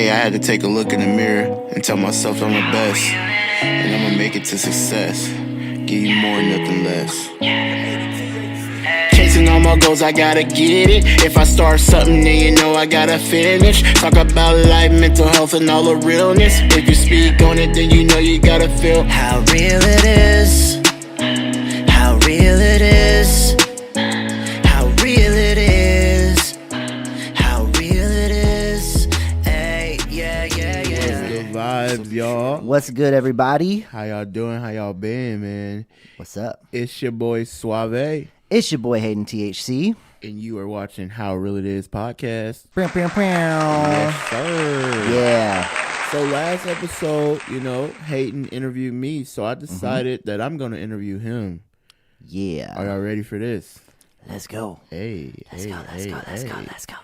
day, I had to take a look in the mirror and tell myself I'm the best. And I'm gonna make it to success. Give you more, nothing less. Chasing all my goals, I gotta get it. If I start something, then you know I gotta finish. Talk about life, mental health, and all the realness. If you speak on it, then you know you gotta feel how real it is. How real it is. How real it is. How real it is. Hey, yeah. What's the vibes, y'all? What's good, everybody? How y'all doing? How y'all been, man? What's up? It's your boy Suavee. It's your boy Hayden THC. And you are watching How Real It Is podcast. Yes, Yes, sir. Yeah. So last episode, Hayden interviewed me, so I decided that I'm going to interview him. Yeah. Are y'all ready for this? Let's go. Let's go.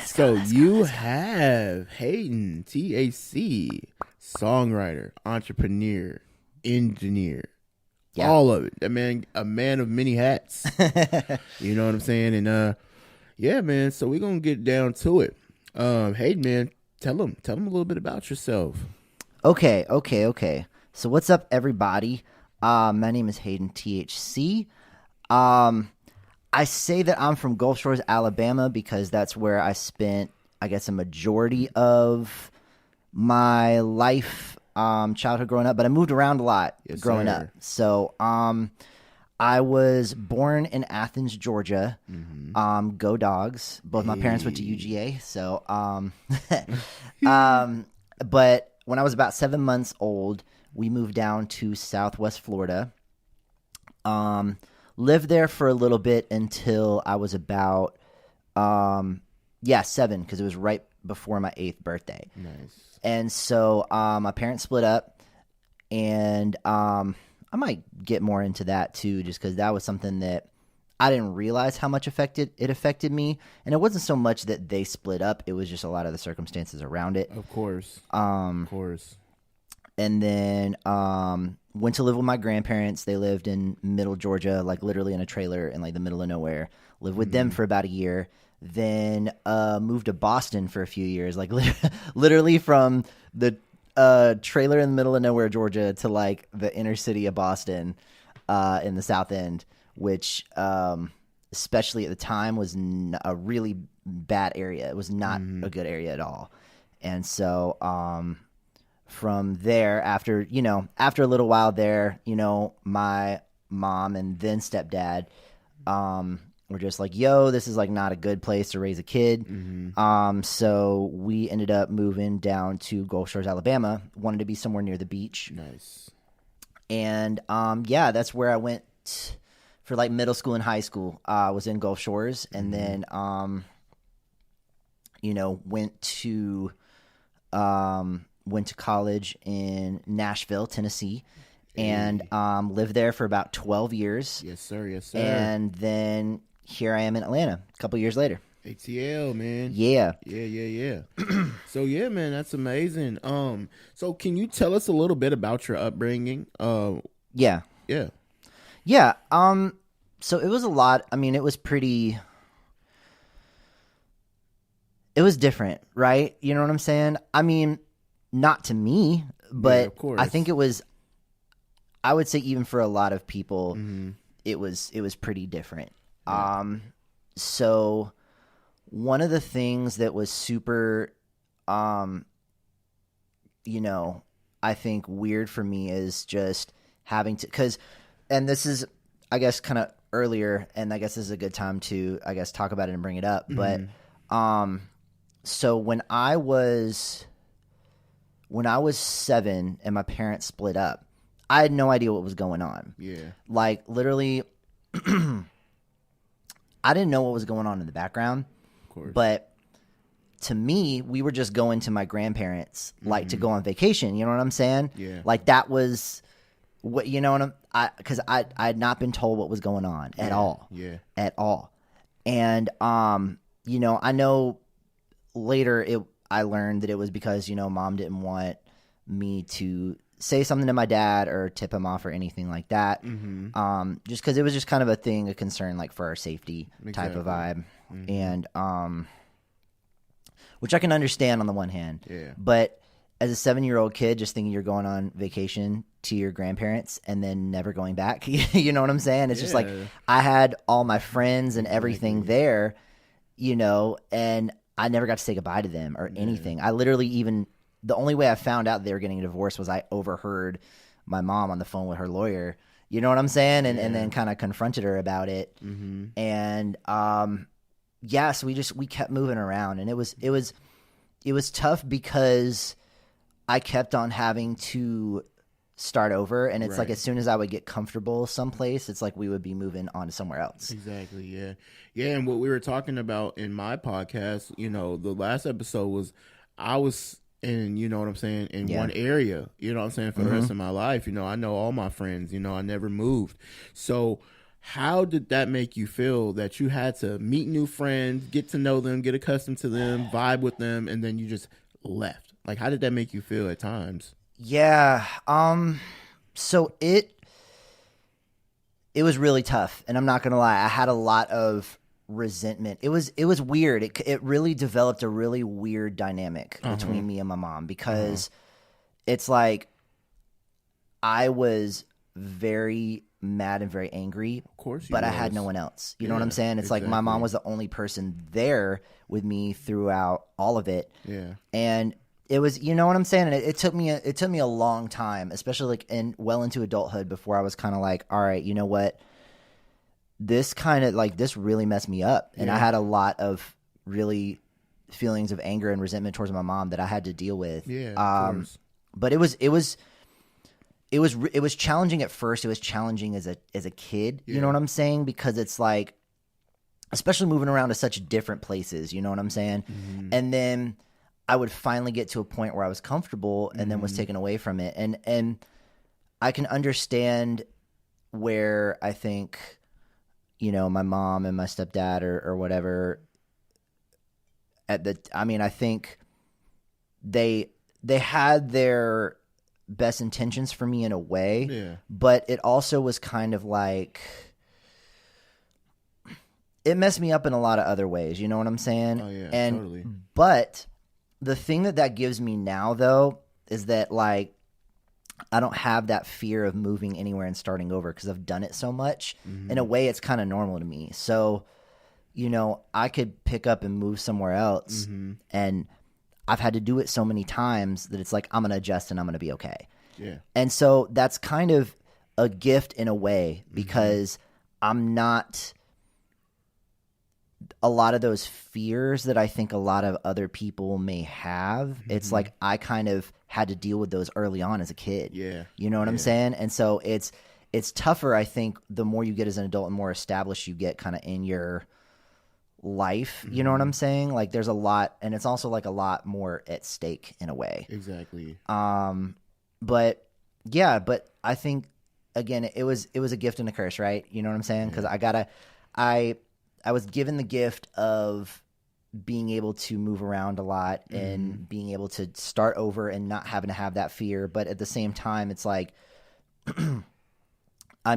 So you have Hayden THC, songwriter, entrepreneur, engineer. Yeah. All of it. A man of many hats. You know what I'm saying? And yeah, man. So we're gonna get down to it. Hayden, man, tell them a little bit about yourself. Okay. So what's up, everybody? My name is Hayden THC. I say that I'm from Gulf Shores, Alabama, because that's where I spent, I guess, a majority of my life. Childhood growing up, but I moved around a lot growing up. So I was born in Athens, Georgia. Go Dogs. Both my parents went to UGA. So but when I was about 7 months old, we moved down to Southwest Florida. Lived there for a little bit until I was about 7, because it was right before my 8th birthday. Nice. And so my parents split up, and I might get more into that too, just because that was something that I didn't realize how much it affected me. And it wasn't so much that they split up; it was just a lot of the circumstances around it. Of course. And then went to live with my grandparents. They lived in middle Georgia, like literally in a trailer in like the middle of nowhere. Lived with them for about a year. Then moved to Boston for a few years, like literally from the trailer in the middle of nowhere, Georgia, to like the inner city of Boston in the South End, which especially at the time was a really bad area. It was not a good area at all. And so from there, after a little while there, my mom and then stepdad we're just like, yo, this is like not a good place to raise a kid. So we ended up moving down to Gulf Shores, Alabama. Wanted to be somewhere near the beach. Nice. And that's where I went for like middle school and high school. I was in Gulf Shores, and then went to college in Nashville, Tennessee. And lived there for about 12 years. Yes, sir. And then here I am in Atlanta a couple years later. ATL, man. Yeah. So yeah, man, that's amazing. So can you tell us a little bit about your upbringing? Yeah. So it was a lot. I mean, it was different, right? You know what I'm saying? I mean, not to me, but of course. I think it was, I would say even for a lot of people, it was pretty different. So one of the things that was super, I think weird for me is just having to, and this is, I guess, kind of earlier, and I guess this is a good time to, I guess, talk about it and bring it up. But, so when I was 7 and my parents split up, I had no idea what was going on. Yeah. Like, literally, I didn't know what was going on in the background. Of course. But to me, we were just going to my grandparents, like, to go on vacation. You know what I'm saying? Yeah. Like, that was what, because I had not been told what was going on at all. Yeah. At all. And, I know later I learned that it was because, Mom didn't want me to say something to my dad or tip him off or anything like that. Just because it was just kind of a concern, like for our safety type of vibe. And which I can understand on the one hand. Yeah. But as a 7-year-old kid, just thinking you're going on vacation to your grandparents and then never going back, you know what I'm saying? It's just like I had all my friends and everything there, you know, and I never got to say goodbye to them or anything. I literally even the only way I found out they were getting a divorce was I overheard my mom on the phone with her lawyer. You know what I'm saying? And then kind of confronted her about it. Mm-hmm. And so we kept moving around, and it was tough because I kept on having to start over, and it's like as soon as I would get comfortable someplace, it's like we would be moving on to somewhere else. Exactly. Yeah. And what we were talking about in my podcast, you know, the last episode was I was in, you know what I'm saying, in one area, you know what I'm saying, for the rest of my life. You know, I know all my friends, you know, I never moved. So how did that make you feel that you had to meet new friends, get to know them, get accustomed to them, vibe with them, and then you just left? Like, how did that make you feel at times? Yeah. So it was really tough, and I'm not going to lie. I had a lot of resentment. It was weird. It really developed a really weird dynamic between me and my mom, because it's like I was very mad and very angry, of course, but I had no one else. You know what I'm saying? It's like my mom was the only person there with me throughout all of it. Yeah. And it was, you know what I'm saying? And it took me a long time, especially like well into adulthood, before I was kind of like, all right, you know what? This kind of like, this really messed me up. And I had a lot of really feelings of anger and resentment towards my mom that I had to deal with. Yeah. Of course. But it was challenging at first. It was challenging as a kid. You know what I'm saying? Because it's like, especially moving around to such different places, you know what I'm saying? Mm-hmm. And then I would finally get to a point where I was comfortable, and then was taken away from it. And I can understand where I think, you know, my mom and my stepdad or whatever I think they had their best intentions for me in a way, but it also was kind of like, it messed me up in a lot of other ways. You know what I'm saying? Oh yeah, and totally. But the thing that gives me now, though, is that like I don't have that fear of moving anywhere and starting over, because I've done it so much. In a way, it's kind of normal to me. So, you know, I could pick up and move somewhere else, and I've had to do it so many times that it's like I'm going to adjust and I'm going to be okay. Yeah. And so that's kind of a gift in a way, because I'm not a lot of those fears that I think a lot of other people may have. It's like I kind of had to deal with those early on as a kid. Yeah. You know what I'm saying? And so it's tougher, I think, the more you get as an adult and more established you get kind of in your life. You know what I'm saying? Like there's a lot, and it's also like a lot more at stake in a way. Exactly. But I think again, it was a gift and a curse, right? You know what I'm saying? Because I was given the gift of being able to move around a lot and being able to start over and not having to have that fear. But at the same time, it's like, I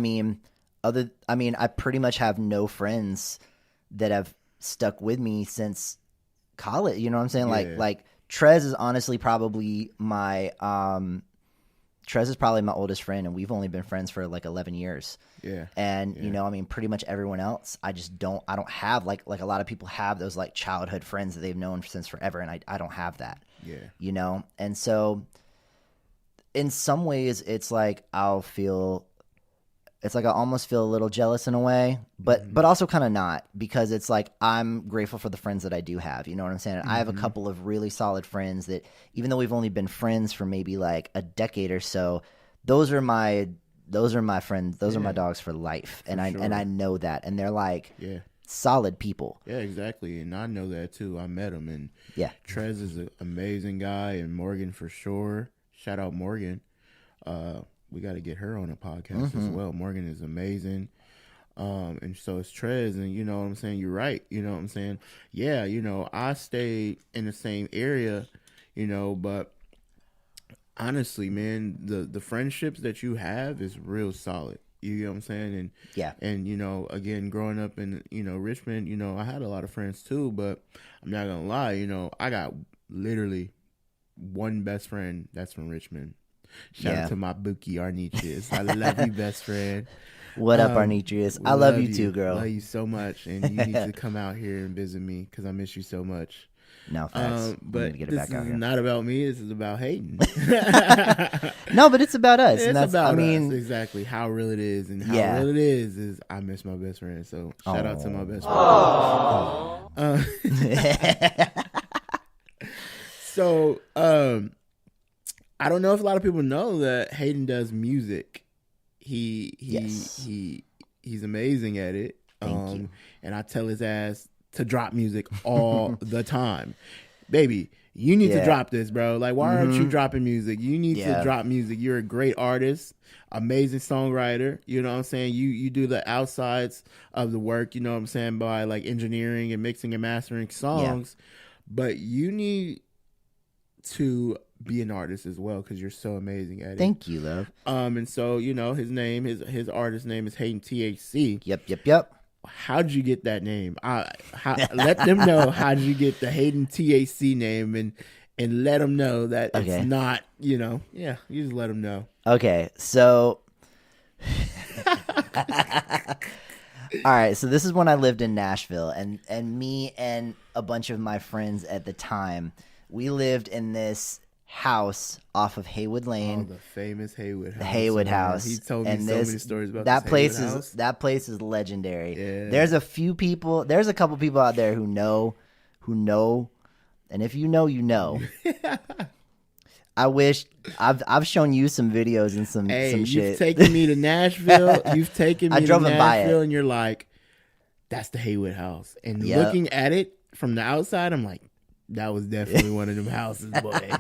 pretty much have no friends that have stuck with me since college. You know what I'm saying? Yeah. Like Trez is honestly probably Trez is probably my oldest friend, and we've only been friends for like 11 years. Yeah. And, you know, I mean, pretty much everyone else, I don't have like a lot of people have those like childhood friends that they've known since forever. And I don't have that, you know? And so in some ways it's like, I almost feel a little jealous in a way, but also kind of not, because it's like, I'm grateful for the friends that I do have. You know what I'm saying? I have a couple of really solid friends that, even though we've only been friends for maybe like a decade or so, those are my friends. Those are my dogs for life. And I know that. And they're like solid people. Yeah, exactly. And I know that too. I met him, and Trez is an amazing guy, and Morgan for sure. Shout out Morgan. We got to get her on a podcast as well. Morgan is amazing. And so it's Trez, and you know what I'm saying? You're right. You know what I'm saying? Yeah, you know, I stayed in the same area, you know, but honestly, man, the friendships that you have is real solid. You know what I'm saying? And and you know, again, growing up in, you know, Richmond, you know, I had a lot of friends too, but I'm not gonna lie, you know, I got literally one best friend that's from Richmond. Shout out to my Bookie Arnitrius. I love you, best friend. What up, Arnitrius? I love you too, girl. Love you so much, and you need to come out here and visit me because I miss you so much. No, facts. But this is not about me. This is about Hayden. No, but it's about us. It's and that's, about I mean, us, exactly how real it is, and how real it is I miss my best friend. So shout out to my best friend. So I don't know if a lot of people know that Hayden does music. He's amazing at it. Thank you. And I tell his ass to drop music all the time. Baby, you need to drop this, bro. Like, why aren't you dropping music? You need to drop music. You're a great artist, amazing songwriter. You know what I'm saying? You do the outsides of the work, you know what I'm saying, by like engineering and mixing and mastering songs. But you need to be an artist as well because you're so amazing at it. Thank you, love. And so, you know, his artist name is Hayden THC. Yep. How'd you get that name? Let them know how'd you get the Hayden THC name, and let them know that it's not, you know, you just let them know. Okay, so all right, so this is when I lived in Nashville, and me and a bunch of my friends at the time, we lived in this house off of Haywood Lane. Oh, the famous Haywood house. Know, house. He told me so many stories about that this place. House. That place is legendary. Yeah. There's a couple people out there who know, and if you know, you know. I wish I've shown you some videos and some shit. You've taken me to Nashville. You've taken me to Nashville, and you're like, that's the Haywood house. And looking at it from the outside, I'm like, that was definitely one of them houses, boy.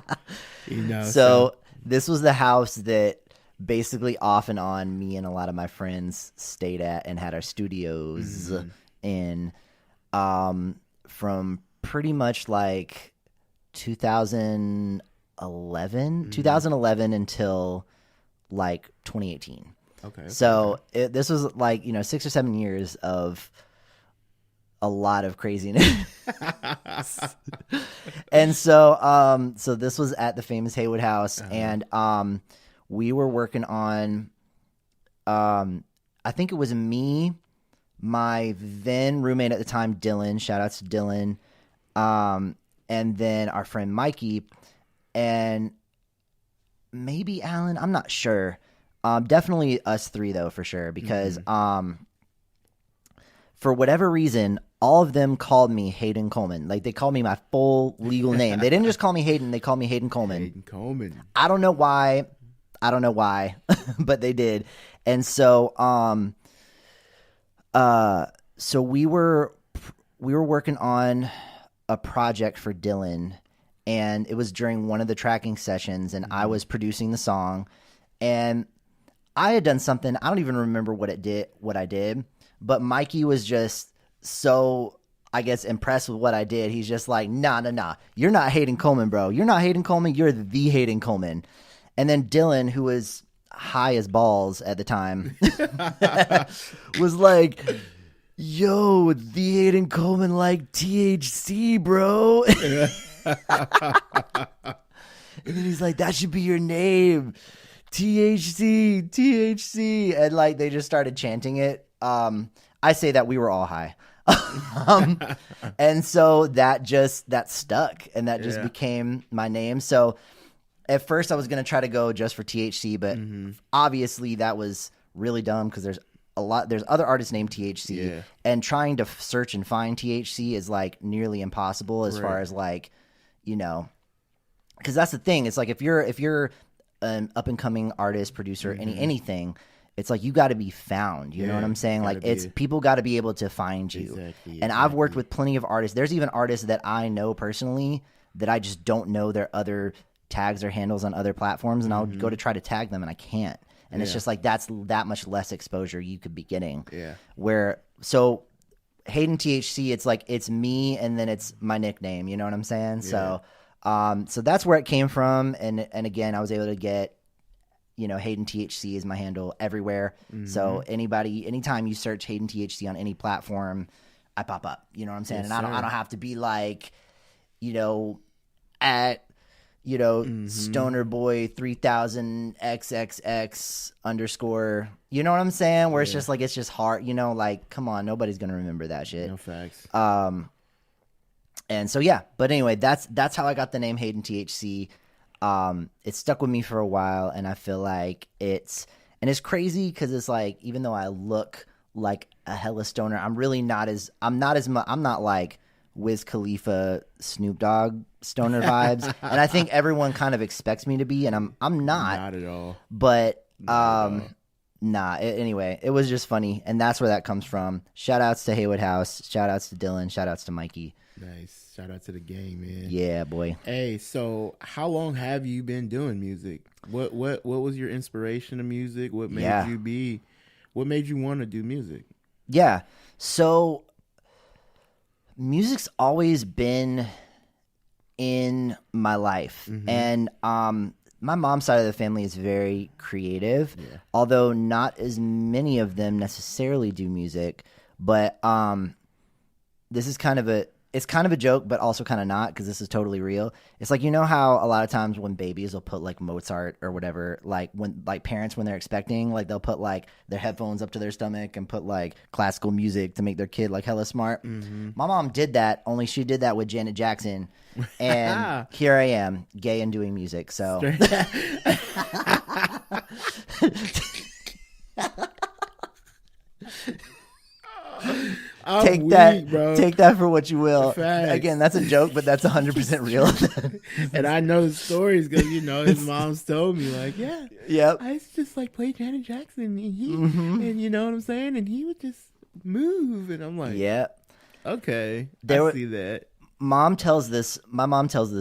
You know. So this was the house that basically off and on me and a lot of my friends stayed at and had our studios in from pretty much like 2011 until like 2018. Okay. So this was like, you know, 6 or 7 years of a lot of craziness. And so so this was at the famous Haywood house, and we were working on I think it was me, my then roommate at the time, Dylan, shout out to Dylan, and then our friend Mikey, and maybe Alan, I'm not sure. Definitely us three though, for sure, because for whatever reason, all of them called me Hayden Coleman. Like, they called me my full legal name. They didn't just call me Hayden, they called me Hayden Coleman. Hayden Coleman. I don't know why, but they did. And so so we were working on a project for Dylan, and it was during one of the tracking sessions, and I was producing the song, and I had done something, I don't even remember what I did, but Mikey was just so, I guess, impressed with what I did. He's just like, nah. You're not Hayden Coleman, bro. You're not Hayden Coleman. You're the Hayden Coleman. And then Dylan, who was high as balls at the time, was like, yo, the Hayden Coleman, like THC, bro. And then he's like, that should be your name. THC. And like, they just started chanting it. I say that we were all high. And so that stuck, and that just became my name. So at first I was going to try to go just for THC, but obviously that was really dumb because there's other artists named THC, and trying to search and find THC is like nearly impossible as far as like, you know, because that's the thing. It's like if you're an up and coming artist, producer, anything, it's like you got to be found. You know what I'm saying? Like people got to be able to find you. Exactly. And I've worked with plenty of artists. There's even artists that I know personally that I just don't know their other tags or handles on other platforms, and I'll go to try to tag them and I can't. And it's just like that's that much less exposure you could be getting. Yeah. So Hayden THC, it's like it's me and then it's my nickname. You know what I'm saying? Yeah. So that's where it came from. And again, I was able to get Hayden THC is my handle everywhere. So anytime you search Hayden THC on any platform, I pop up. You know what I'm saying? Yes, and I don't have to be like, at Stoner Boy 3000 XXX _ you know what I'm saying? Where it's just like, it's just hard, like, come on, nobody's gonna remember that shit. No facts. And so yeah, but anyway, that's how I got the name Hayden THC. It stuck with me for a while, and I feel like it's crazy because it's like, even though I look like a hella stoner, I'm not like Wiz Khalifa, Snoop Dogg stoner vibes, and I think everyone kind of expects me to be, and I'm not. Not at all. But anyway, it was just funny, and that's where that comes from. Shout outs to Haywood House, shout outs to Dylan, shout outs to Mikey. Nice. Shout out to the gang, man. Yeah, boy. Hey, so how long have you been doing music? What was your inspiration of music? What made you want to do music? Yeah. So music's always been in my life. And my mom's side of the family is very creative, although not as many of them necessarily do music. But this is it's kind of a joke, but also kind of not, because this is totally real. It's like, how a lot of times when babies will put like Mozart or whatever, like when parents, when they're expecting, like they'll put like their headphones up to their stomach and put like classical music to make their kid like hella smart. My mom did that, only she did that with Janet Jackson. And here I am, gay and doing music. So take that for what you will. Facts. Again, that's a joke, but that's 100% real. And I know the stories because his mom's told me, like, I used to just like play Janet Jackson, and he and you know what I'm saying, and he would just move, and I'm like, okay, I see that. My mom tells this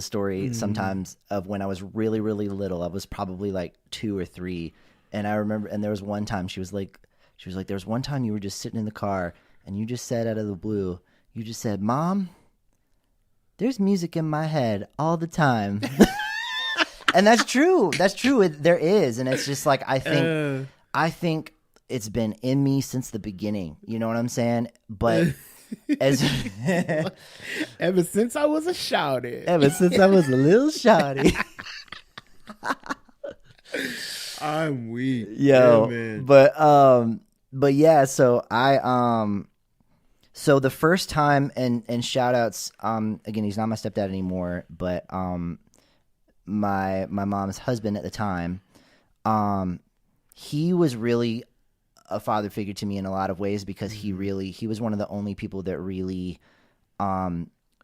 story sometimes of when I was really, really little. I was probably like 2 or 3, and I remember, and there was one time she was like, there was one time you were just sitting in the car, and you just said out of the blue, you just said, "Mom, there's music in my head all the time." And that's true. That's true. There is. And it's just like, I think it's been in me since the beginning. You know what I'm saying? But ever since I was a shouty. Ever since I was a little shouty. I'm weak. Yo, yeah, man. But yeah, so so the first time, and shout outs, again, he's not my stepdad anymore, but my mom's husband at the time, he was really a father figure to me in a lot of ways, because he was one of the only people that really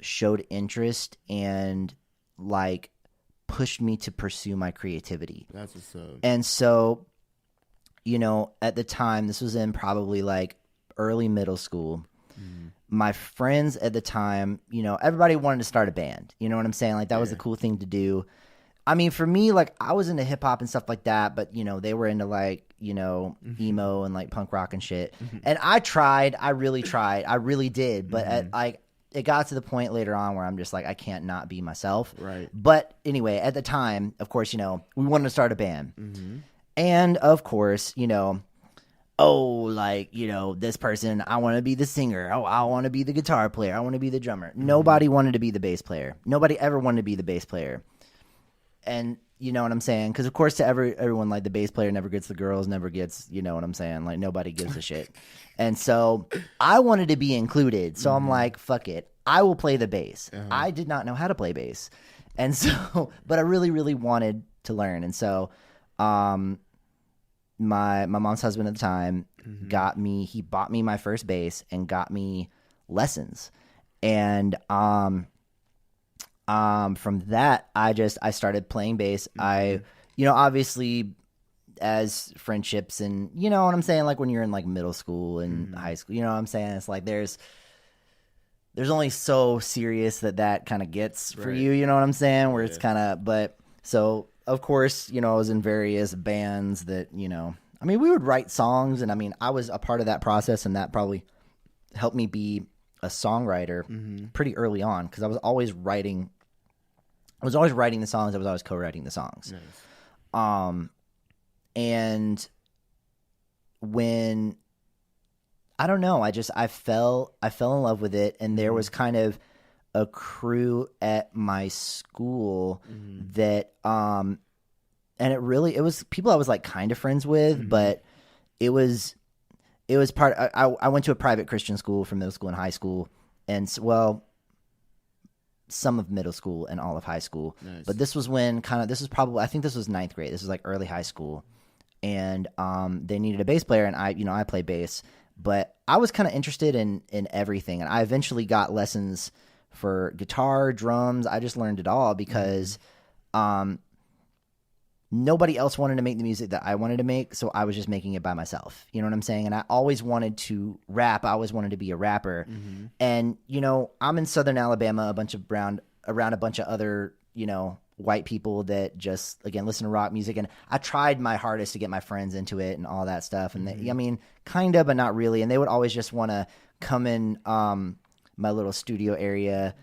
showed interest and like pushed me to pursue my creativity. That's what's up. And so, at the time, this was in probably like early middle school. My friends at the time, everybody wanted to start a band. You know what I'm saying? Like, that was the cool thing to do. I mean, for me, like, I was into hip hop and stuff like that, but they were into like, emo and like punk rock and shit. And I really tried. I really did. But it got to the point later on where I'm just like, I can't not be myself. Right. But anyway, at the time, of course, we wanted to start a band. And of course, this person, I want to be the singer. Oh, I want to be the guitar player. I want to be the drummer. Nobody wanted to be the bass player. Nobody ever wanted to be the bass player. And you know what I'm saying? Because of course, to everyone, like, the bass player never gets the girls, never gets, you know what I'm saying? Like, nobody gives a shit. And so I wanted to be included. So I'm like, fuck it. I will play the bass. I did not know how to play bass. And so, but I really, really wanted to learn. And so, my mom's husband at the time he bought me my first bass and got me lessons. And, from that, I started playing bass. I, obviously, as friendships and, you know what I'm saying? Like, when you're in like middle school and high school, you know what I'm saying? It's like, there's only so serious that kind of gets for you. You know what I'm saying? Where it's kind of, but so of course, I was in various bands that, I mean, we would write songs, and I mean, I was a part of that process, and that probably helped me be a songwriter pretty early on, because I was always writing the songs. I was always co-writing the songs. Nice. And when I don't know, I fell in love with it, and there was kind of a crew at my school that and it was people I was like kind of friends with, but it was part I went to a private Christian school for middle school and high school, and some of middle school and all of high school. Nice. But this was when I think this was ninth grade. This was like early high school. And they needed a bass player, and I play bass, but I was kind of interested in everything. And I eventually got lessons for guitar, drums. I just learned it all because nobody else wanted to make the music that I wanted to make, so I was just making it by myself. You know what I'm saying? And I always wanted to rap. I always wanted to be a rapper. And, I'm in Southern Alabama, around a bunch of other, white people that just, again, listen to rock music. And I tried my hardest to get my friends into it and all that stuff. And kind of, but not really. And they would always just want to come in my little studio area.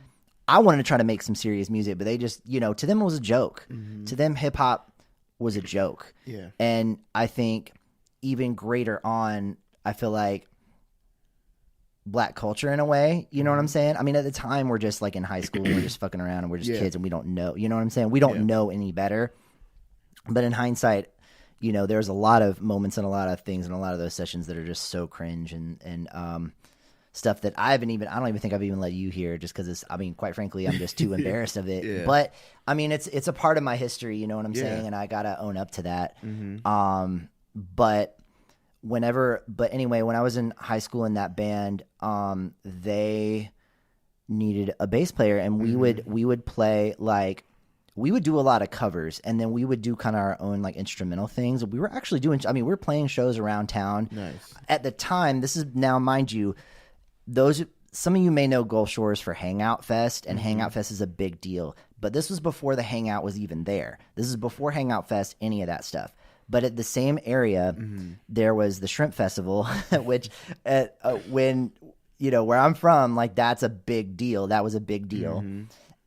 I wanted to try to make some serious music, but they just, to them it was a joke. To them, hip hop was a joke. Yeah. And I think even greater on, I feel like Black culture in a way, you know what I'm saying? I mean, at the time we're just like in high school, we're just fucking around and we're just kids and we don't know, you know what I'm saying? We don't know any better. But in hindsight, there's a lot of moments and a lot of things and a lot of those sessions that are just so cringe and stuff that I don't even think I've even let you hear, just because quite frankly, I'm just too embarrassed of it. But I mean, it's a part of my history, you know what I'm saying? And I gotta own up to that. But anyway, when I was in high school in that band, they needed a bass player, and we would play we would do a lot of covers, and then we would do kind of our own like instrumental things. We were actually we were playing shows around town. Nice. At the time, this is now, mind you, some of you may know Gulf Shores for Hangout Fest, and Hangout Fest is a big deal. But this was before the Hangout was even there. This is before Hangout Fest, any of that stuff. But at the same area, there was the Shrimp Festival, which when, where I'm from, like that's a big deal. That was a big deal.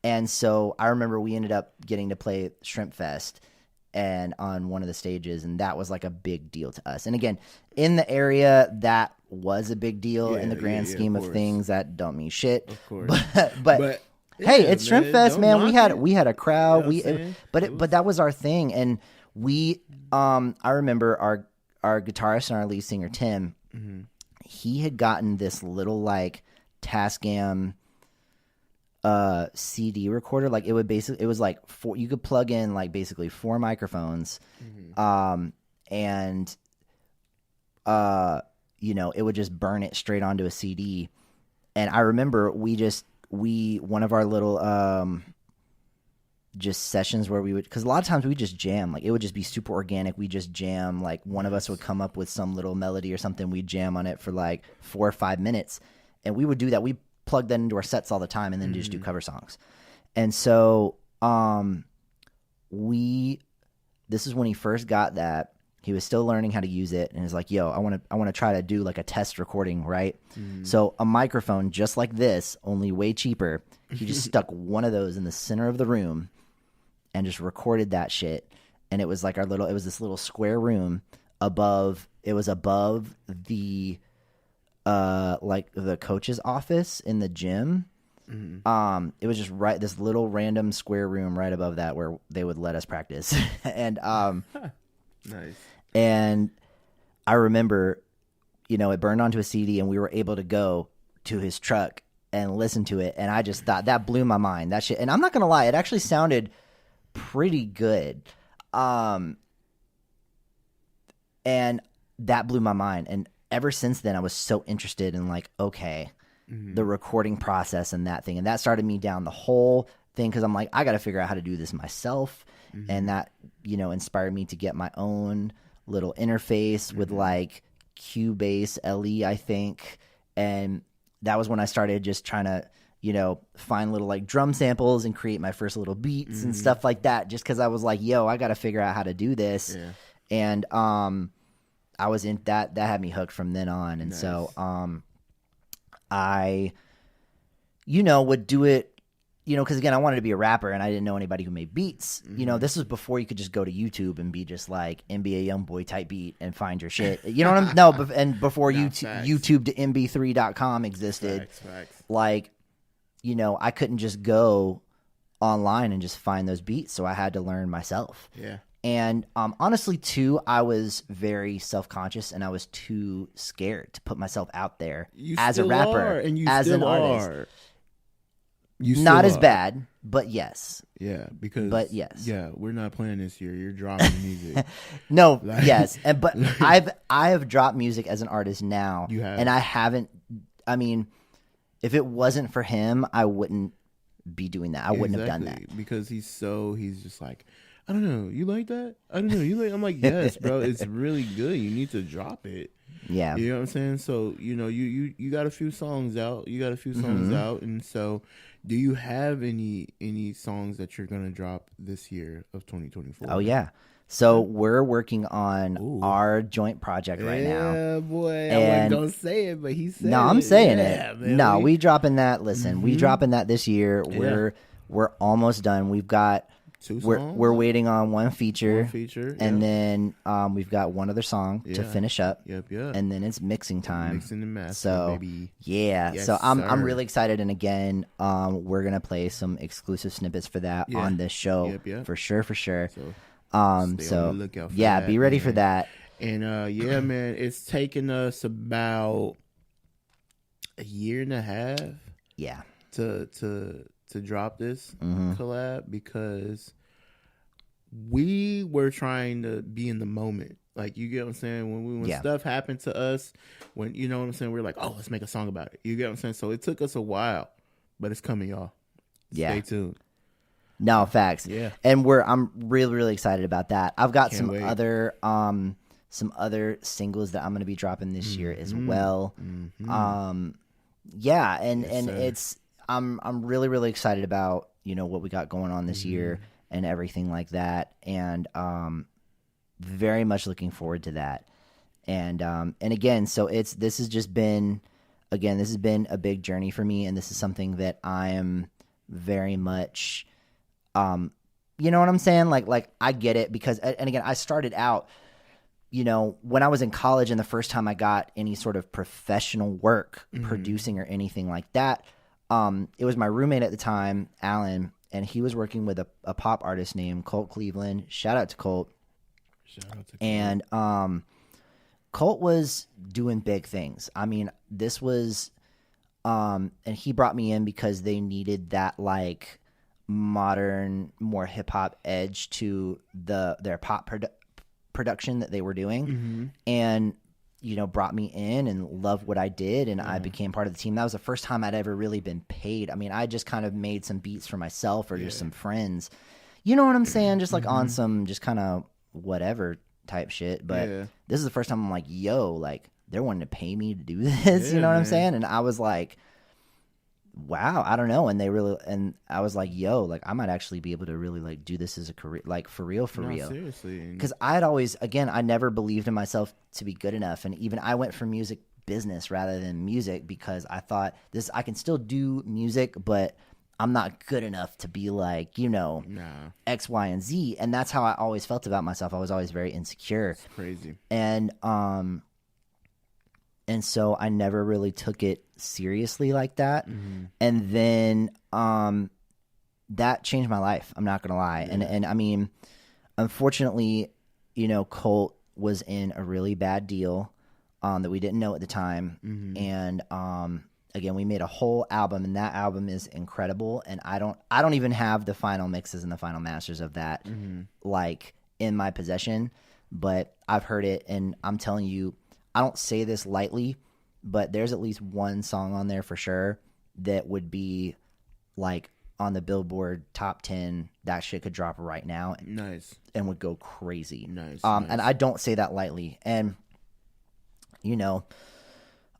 And so I remember we ended up getting to play Shrimp Fest and on one of the stages, and that was like a big deal to us. And again, in the area, that was a big deal in the grand scheme of things. That don't mean shit. Of course. But hey, it's Shrimp Fest, man. We had a crowd. But that was our thing. And I remember our guitarist and our lead singer, Tim, he had gotten this little like Tascam CD recorder. Like it was like you could plug in like basically 4 microphones, and it would just burn it straight onto a CD. And I remember one of our little just sessions where we would, because a lot of times we just jam, like it would just be super organic. We just jam, like one of us would come up with some little melody or something, we'd jam on it for like 4 or 5 minutes, and we would do that. We plug that into our sets all the time, and then just do cover songs. And so this is when he first got that. He was still learning how to use it, and he's like, yo, I want to try to do like a test recording, right? So a microphone just like this, only way cheaper. He just stuck one of those in the center of the room and just recorded that shit. And it was like it was this little square room above the like the coach's office in the gym. It was just this little random square room right above that where they would let us practice. And nice. And I remember, it burned onto a CD, and we were able to go to his truck and listen to it. And I just thought that blew my mind, that shit. And I'm not going to lie, it actually sounded pretty good. And that blew my mind. And ever since then, I was so interested in like, okay, the recording process and that thing. And that started me down the whole thing, because I'm like, I got to figure out how to do this myself. And that, inspired me to get my own little interface with like Cubase LE, I think. And that was when I started just trying to, find little like drum samples and create my first little beats and stuff like that, just because I was like, yo, I got to figure out how to do this. Yeah. And I was in that had me hooked from then on. And so I would do it, you know, because again, I wanted to be a rapper and I didn't know anybody who made beats. You know, this was before you could just go to YouTube and be just like NBA Youngboy type beat and find your shit. You know what I'm? No, and before YouTube to MB3.com existed, Facts. like, you know, I couldn't just go online and just find those beats, so I had to learn myself. Yeah. And honestly, too, I was very self-conscious and I was too scared to put myself out there as a rapper, as an artist. Not as bad, but yes. Yeah, because yes. Yeah, we're not playing this year. You're dropping music. No, yes. But I have dropped music as an artist now. You have. And I haven't, I mean, if it wasn't for him, I wouldn't be doing that. I wouldn't have done that. Because he's just like, I don't know, you like that? I don't know, you like. I'm like, yes, bro, it's really good. You need to drop it. Yeah, you know what I'm saying. So you know, you got a few songs out. And so, do you have any songs that you're gonna drop this year of 2024? Oh yeah. So we're working on our joint project right now. Yeah, boy. And don't say it, but he said no, I'm saying it. Man, no, we dropping that. Listen, we dropping that this year. We're almost done. We've got. 2 songs? We're waiting on one feature, yeah. and then we've got one other song to finish up. Yep. And then it's mixing time. Mixing and mastering, so baby. Yeah, yes, so I'm really excited. And again, we're gonna play some exclusive snippets for that on this show for sure. So stay on the lookout for that, be ready for that. And yeah, man, it's taken us about a year and a half. Yeah. To drop this collab, because we were trying to be in the moment. Like, you get what I'm saying? When stuff happened to us, when, you know what I'm saying, we're like, oh, let's make a song about it. You get what I'm saying? So it took us a while, but it's coming, y'all. Stay tuned. No, facts. Yeah. And I'm really, really excited about that. I've got some other singles that I'm going to be dropping this year as well. Yeah, and it's I'm really, really excited about, you know, what we got going on this year and everything like that, and very much looking forward to that. And again, so this has been a big journey for me, and this is something that I am very much, you know what I'm saying? Like I get it, because, and again, I started out, you know, when I was in college, and the first time I got any sort of professional work producing or anything like that, it was my roommate at the time, Alan, and he was working with a pop artist named Colt Cleveland. Shout out to Colt. And Colt was doing big things. I mean, this was, and he brought me in because they needed that like modern, more hip hop edge to their pop production that they were doing, and you know, brought me in and loved what I did, and I became part of the team. That was the first time I'd ever really been paid. I mean, I just kind of made some beats for myself or just some friends. You know what I'm saying? Just like on some just kind of whatever type shit. But this is the first time I'm like, yo, like they're wanting to pay me to do this. You know what I'm saying? And I was like, wow, I don't know. And I was like, yo, like I might actually be able to really like do this as a career, like for real. Seriously. Because I'd always, again, I never believed in myself to be good enough. And even I went for music business rather than music, because I thought I can still do music, but I'm not good enough to be like, you know, X, Y, and Z. And that's how I always felt about myself. I was always very insecure. It's crazy. And so I never really took it seriously like that. And then that changed my life. I'm not going to lie. And I mean, unfortunately, you know, Colt was in a really bad deal that we didn't know at the time. And again, we made a whole album, and that album is incredible. And I don't even have the final mixes and the final masters of that like in my possession, but I've heard it, and I'm telling you, I don't say this lightly, but there's at least one song on there for sure that would be like on the Billboard top 10. That shit could drop right now. Nice. And would go crazy. Nice. And I don't say that lightly. And, you know,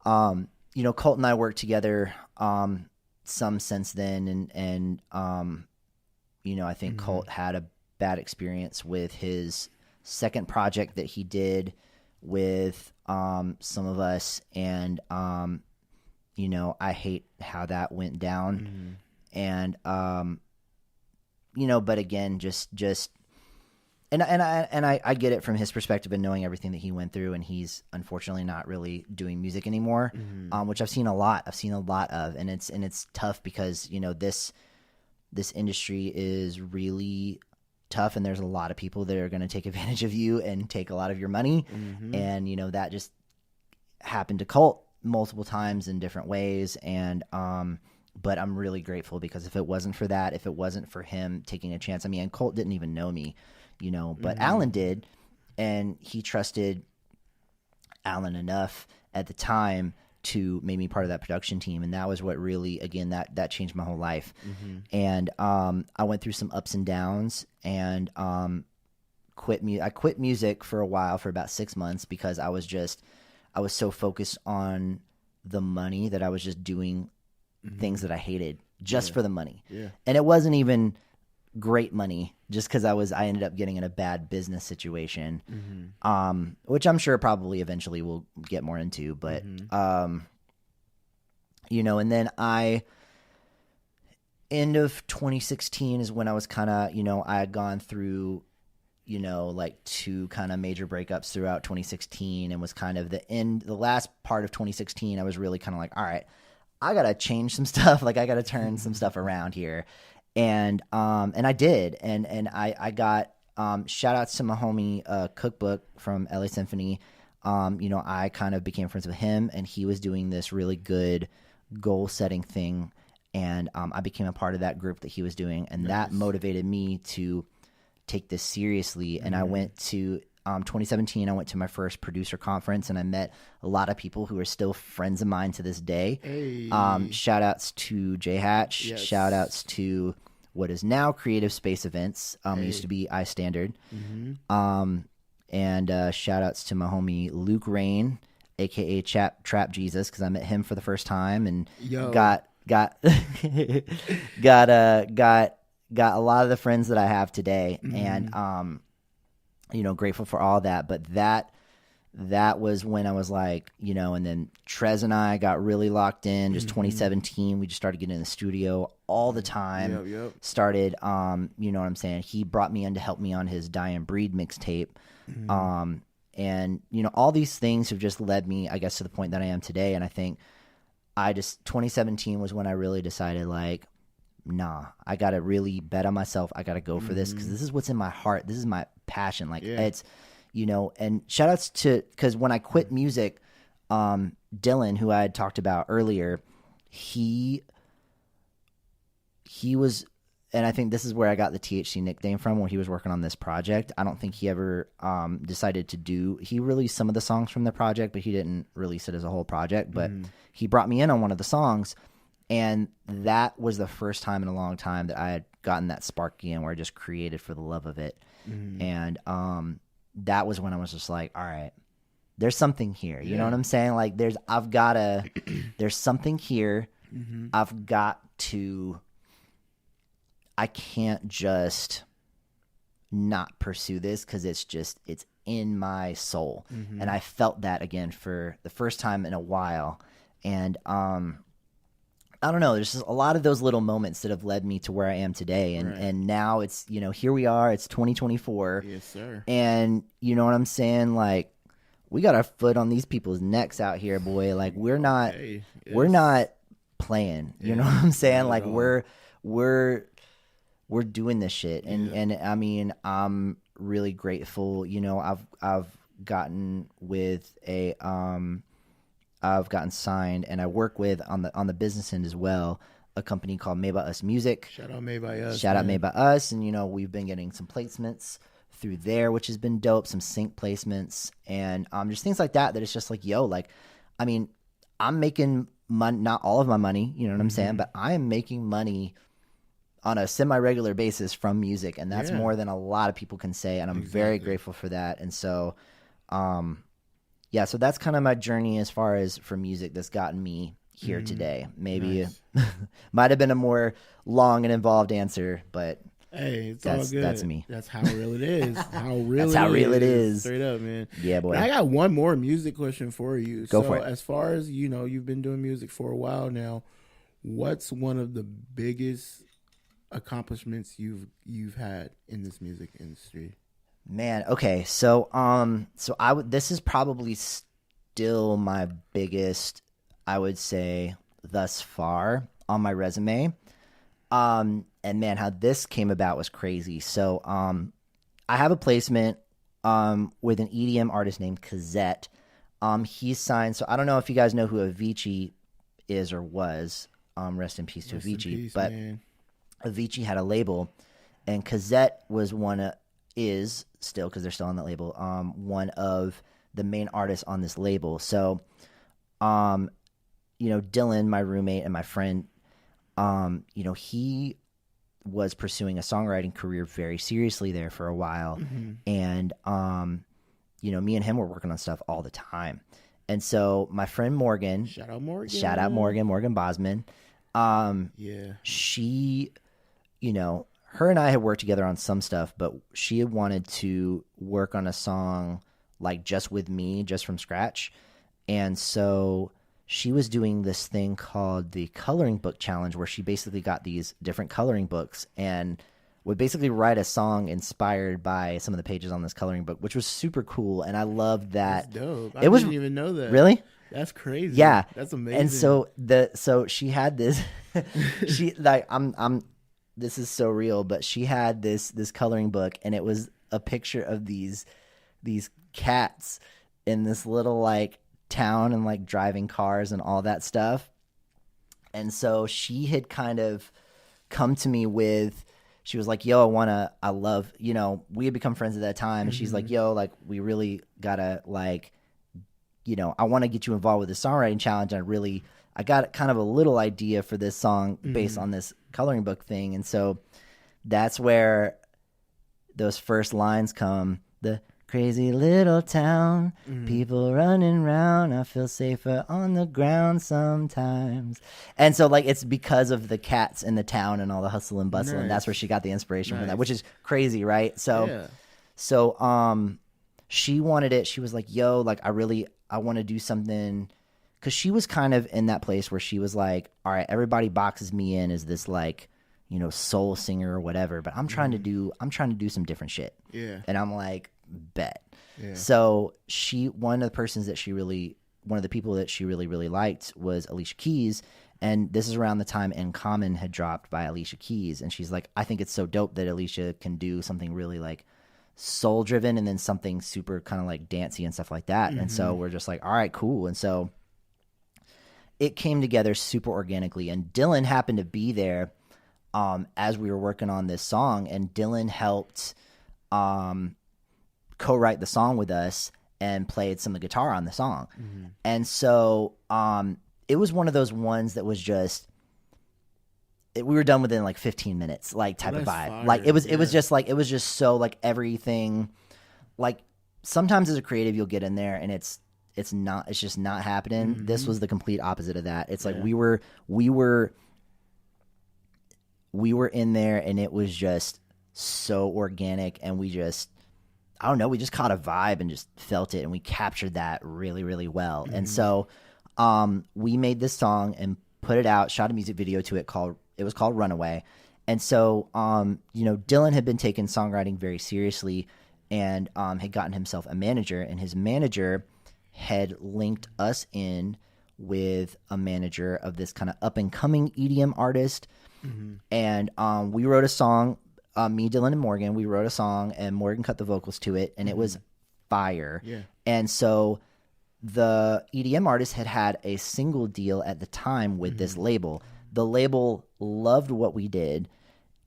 Colt and I worked together some since then. And you know, I think Colt had a bad experience with his second project that he did with some of us, and you know, I hate how that went down. And but again, and I get it from his perspective and knowing everything that he went through, and he's unfortunately not really doing music anymore, which I've seen a lot of, and it's tough because this industry is really tough, and there's a lot of people that are going to take advantage of you and take a lot of your money, and that just happened to Colt multiple times in different ways, and but I'm really grateful because if it wasn't for that, if it wasn't for him taking a chance, and Colt didn't even know me, but Alan did, and he trusted Alan enough at the time to make me part of that production team, and that was what really, again, that changed my whole life. And I went through some ups and downs, and I quit music for a while, for about 6 months, because I was so focused on the money that I was just doing things that I hated just for the money. And it wasn't even great money, just because I ended up getting in a bad business situation, which I'm sure probably eventually we'll get more into, but and then end of 2016 is when I was kind of, I had gone through, like 2 kind of major breakups throughout 2016, and was kind of the last part of 2016, I was really kind of like, all right, I got to change some stuff. Like I got to turn some stuff around here. And I did. And I got, shout outs to my homie, Cookbook from LA Symphony. I kind of became friends with him, and he was doing this really good goal setting thing. And, I became a part of that group that he was doing. And that motivated me to take this seriously. And I went to, 2017, I went to my first producer conference, and I met a lot of people who are still friends of mine to this day. Hey. Shout outs to J Hatch. Yes. Shout outs to what is now Creative Space Events. Used to be iStandard. And shout outs to my homie Luke Rain, aka Trap Jesus, because I met him for the first time, and got a lot of the friends that I have today, and grateful for all that. But that was when I was like, and then Trez and I got really locked in. Just 2017, we just started getting in the studio all the time. Started, you know what I'm saying? He brought me in to help me on his Die and Breed mixtape. And, all these things have just led me, I guess, to the point that I am today. And I think 2017 was when I really decided, like, nah, I got to really bet on myself. I got to go for this, because this is what's in my heart. This is my passion. Like it's, and shout outs to, because when I quit music, Dylan, who I had talked about earlier, he was, and I think this is where I got the THC nickname from, when he was working on this project. I don't think he ever decided he released some of the songs from the project, but he didn't release it as a whole project. But he brought me in on one of the songs, and that was the first time in a long time that I had gotten that spark again, where I just created for the love of it. And that was when I was just like, all right, there's something here. You know what I'm saying? Like there's something here. I've got to, I can't just not pursue this, because it's in my soul. And I felt that again for the first time in a while. And I don't know, there's just a lot of those little moments that have led me to where I am today. And now it's, here we are, it's 2024. Yes, sir. And you know what I'm saying? Like, we got our foot on these people's necks out here, boy. Like, we're not playing. You know what I'm saying? Like, we're doing this shit. And I mean, I'm really grateful. I've gotten with I've gotten signed, and I work with on the business end as well, a company called Made by Us Music. Shout out Made by Us. Shout out Made by Us. And we've been getting some placements through there, which has been dope, some sync placements, and just things like that it's just like, I mean, I'm making money, not all of my money, you know what I'm saying, but I am making money on a semi-regular basis from music, and that's more than a lot of people can say, and I'm very grateful for that. And so so that's kind of my journey as far as for music that's gotten me here today. Maybe might have been a more long and involved answer, but hey, all good. That's me. That's how real it is. That's how real it is. Straight up, man. Yeah, boy. I got one more music question for you. Go for it. As far as you've been doing music for a while now, what's one of the biggest accomplishments you've had in this music industry? Man, okay. So this is probably still my biggest, I would say, thus far on my resume. And man, how this came about was crazy. So I have a placement with an EDM artist named Kazette. He's signed. So I don't know if you guys know who Avicii is or was. Rest in peace to Avicii. But man. Avicii had a label, and Kazette was is still, because they're still on that label, one of the main artists on this label. So, Dylan, my roommate and my friend, he was pursuing a songwriting career very seriously there for a while. Mm-hmm. And, me and him were working on stuff all the time. And so my friend Morgan, shout out Morgan Bosman. She, her and I had worked together on some stuff, but she had wanted to work on a song like just with me, just from scratch. And so she was doing this thing called the Coloring Book Challenge, where she basically got these different coloring books and would basically write a song inspired by some of the pages on this coloring book, which was super cool. And I loved that. That's dope. I didn't even know that. Really? That's crazy. Yeah. That's amazing. And so she had this, this is so real, but she had this coloring book, and it was a picture of these cats in this little like town and like driving cars and all that stuff. And so she had kind of come to me with, she was like, yo, I love, we had become friends at that time. And she's like, yo, like, we really gotta like, I want to get you involved with the songwriting challenge. And I got kind of a little idea for this song based on this coloring book thing. And so that's where those first lines come. The crazy little town, people running around, I feel safer on the ground sometimes. And so like it's because of the cats in the town and all the hustle and bustle. Nice. And that's where she got the inspiration from that, which is crazy, right? So she wanted it. She was like, yo, like I want to do something, because she was kind of in that place where she was like, all right, everybody boxes me in as this like, soul singer or whatever, but I'm trying to do some different shit. Yeah. And I'm like, bet. Yeah. So one of the people that she really, really liked was Alicia Keys. And this is around the time In Common had dropped by Alicia Keys. And she's like, I think it's so dope that Alicia can do something really like soul driven and then something super kind of like dancey and stuff like that. And so we're just like, all right, cool. And so it came together super organically, and Dylan happened to be there as we were working on this song, and Dylan helped co-write the song with us and played some of the guitar on the song. And so it was one of those ones that was just we were done within like 15 minutes, like type of vibe. Fire. Like it was just so like everything. Like sometimes as a creative, you'll get in there and it's just not happening. This was the complete opposite of that. It's like we were in there and it was just so organic, and we just, I don't know, we just caught a vibe and just felt it, and we captured that really, really well. And so we made this song and put it out, shot a music video to it called Runaway. And so Dylan had been taking songwriting very seriously and had gotten himself a manager, and his manager had linked us in with a manager of this kind of up and coming EDM artist. And we wrote a song, me, Dylan, and Morgan, we wrote a song, and Morgan cut the vocals to it, and it was fire. Yeah. And so the EDM artist had a single deal at the time with this label. The label loved what we did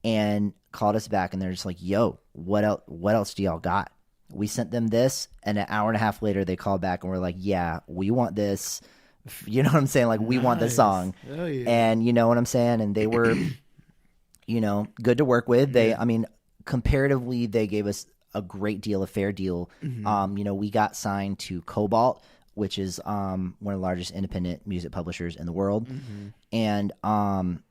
and called us back, and they're just like, yo, what else do y'all got? We sent them this, and an hour and a half later they called back and we're like, yeah, we want this. You know what I'm saying? Like, we want this song. Oh, yeah. And you know what I'm saying? And they were, good to work with. They, I mean, comparatively, they gave us a great deal, a fair deal. We got signed to Cobalt, which is one of the largest independent music publishers in the world. And and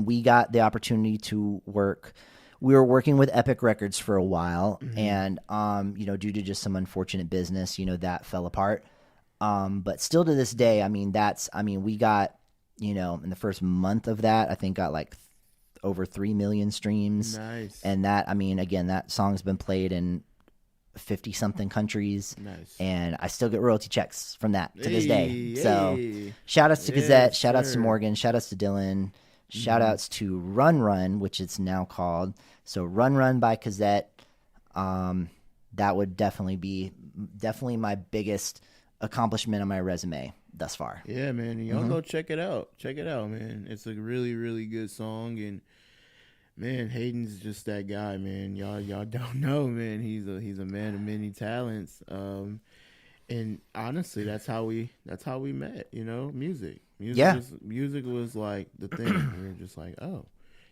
we got the opportunity to work. We were working with Epic Records for a while, and due to just some unfortunate business, that fell apart. But still to this day, we got, you know, in the first month of that, I think got like over 3 million streams. Nice. And that, I mean, again, that song's been played in 50 something countries. Nice. And I still get royalty checks from that to this day. Hey. So shout outs to Gazette, shout outs to Morgan, shout outs to Dylan, shout outs to Run Run, which it's now called. So Run Run by Gazette. That would definitely be my biggest accomplishment on my resume thus far. Yeah, man. Y'all go check it out. Check it out, man. It's a really, really good song. And, man, Hayden's just that guy, man. Y'all don't know, man. He's a man of many talents. And honestly, that's how we met, you know, music. Music was like the thing. We were just like, oh,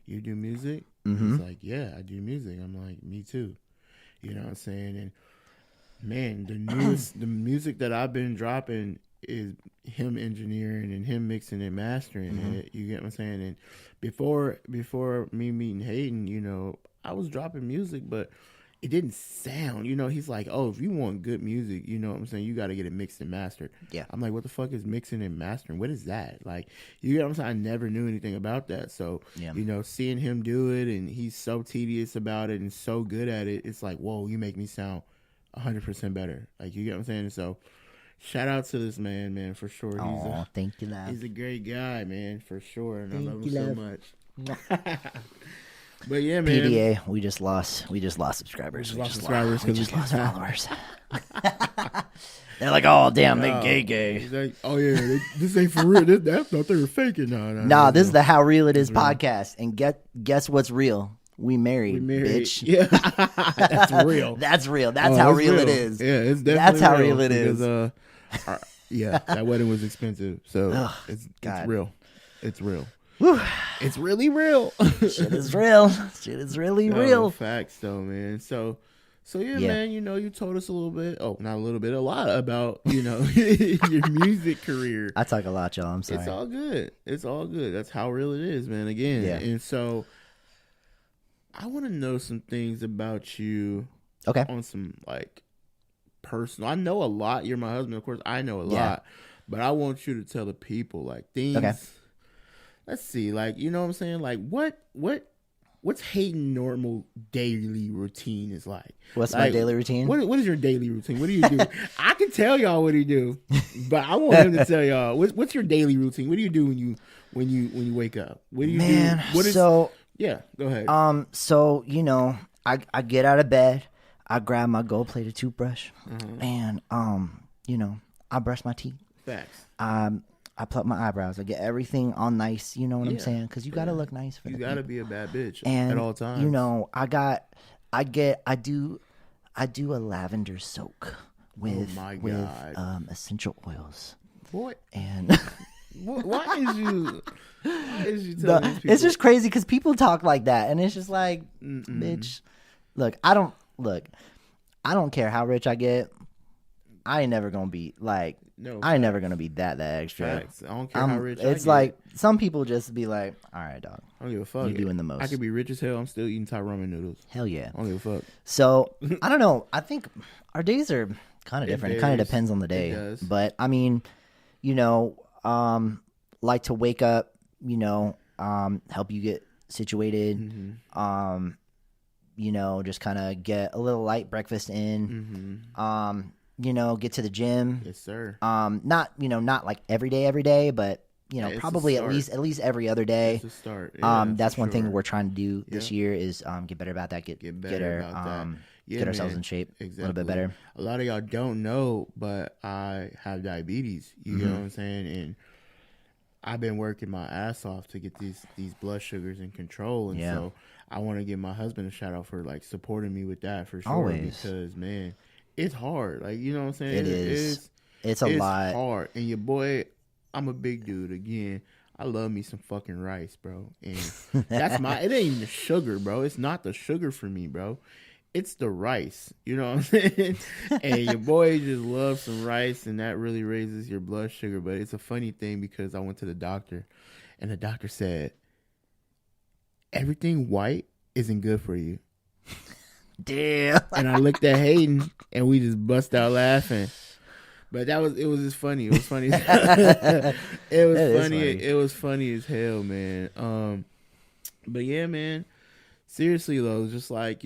you do music? He's like, yeah, I do music. I'm like, me too. You know what I'm saying? And man, the music that I've been dropping is him engineering and him mixing and mastering it. You get what I'm saying? And before me meeting Hayden, you know, I was dropping music, but it didn't sound, you know, he's like, oh, if you want good music, you know what I'm saying, you got to get it mixed and mastered. Yeah. I'm like, what the fuck is mixing and mastering? What is that? Like, you get what I'm saying? I never knew anything about that. So, you know, seeing him do it, and he's so tedious about it and so good at it, it's like, whoa, you make me sound 100% better. Like, you get what I'm saying? So, shout out to this man, for sure. Thank you, love. He's a great guy, man, for sure. And Thank I love you, him love. so much. But yeah, man. PDA, we just lost subscribers. We just lost followers. They're like, oh damn, they gay. Like, oh yeah, this ain't for real. That's not they were faking. No, this is the How Real It Is podcast, and guess what's real? We married, bitch. Yeah, that's real. That's real. That's how real it is. Yeah, it's definitely that's how real it is. Because, yeah, that wedding was expensive, so it's real. It's real. Whew. It's really real. Shit is real. Shit is really real. Facts, though, man. So yeah, man. You know, you told us a little bit. Oh, not a little bit, a lot about your music career. I talk a lot, y'all. I'm sorry. It's all good. It's all good. That's how real it is, man. Again, and so I want to know some things about you. Okay. On some like personal. I know a lot. You're my husband, of course. I know a lot, but I want you to tell the people like things. Okay. Let's see, like, you know what I'm saying? Like, what's Hayden normal daily routine is like? What's like, my daily routine? What is your daily routine? What do you do? I can tell y'all what he do, but I want him to tell y'all what's your daily routine. What do you do when you wake up? What do you do? What is, yeah, go ahead. So you know, I get out of bed, I grab my gold-plated toothbrush, and you know, I brush my teeth. Facts. I pluck my eyebrows. I get everything all nice. You know what I'm saying? Because you gotta look nice for. You gotta be a bad bitch and, at all times. You know, I do a lavender soak with essential oils. Boy, and why is you telling these people? It's just crazy because people talk like that, and it's just like, bitch. Look, I don't care how rich I get. I ain't never gonna be like. No, I ain't never gonna be that extra. Facts. I don't care how rich. It's like some people just be like, "All right, dog. I don't give a fuck. You're doing the most." I could be rich as hell. I'm still eating Thai ramen noodles. Hell yeah. I don't give a fuck. So I don't know. I think our days are kind of different. It kind of depends on the day. It does. But I mean, you know, like to wake up, you know, help you get situated. You know, just kind of get a little light breakfast in. You know, get to the gym. Yes, sir. Not like every day, but you know, probably at least every other day. It's a start. Yeah, that's one thing we're trying to do this year is get better about that. Get ourselves in shape a little bit better. A lot of y'all don't know, but I have diabetes. You know what I'm saying? And I've been working my ass off to get these blood sugars in control, and so I want to give my husband a shout out for like supporting me with that for sure. Always. Because man. It's hard. Like, you know what I'm saying? It is. It's a lot. It's hard. And your boy, I'm a big dude. Again, I love me some fucking rice, bro. And that's it ain't even the sugar, bro. It's not the sugar for me, bro. It's the rice. You know what I'm saying? And your boy just loves some rice, and that really raises your blood sugar. But it's a funny thing because I went to the doctor, and the doctor said, everything white isn't good for you. Damn. And I looked at Hayden, and we just bust out laughing. But it was just funny. It was funny. It was funny. Funny. It was funny as hell, man. But yeah, man. Seriously though, just like,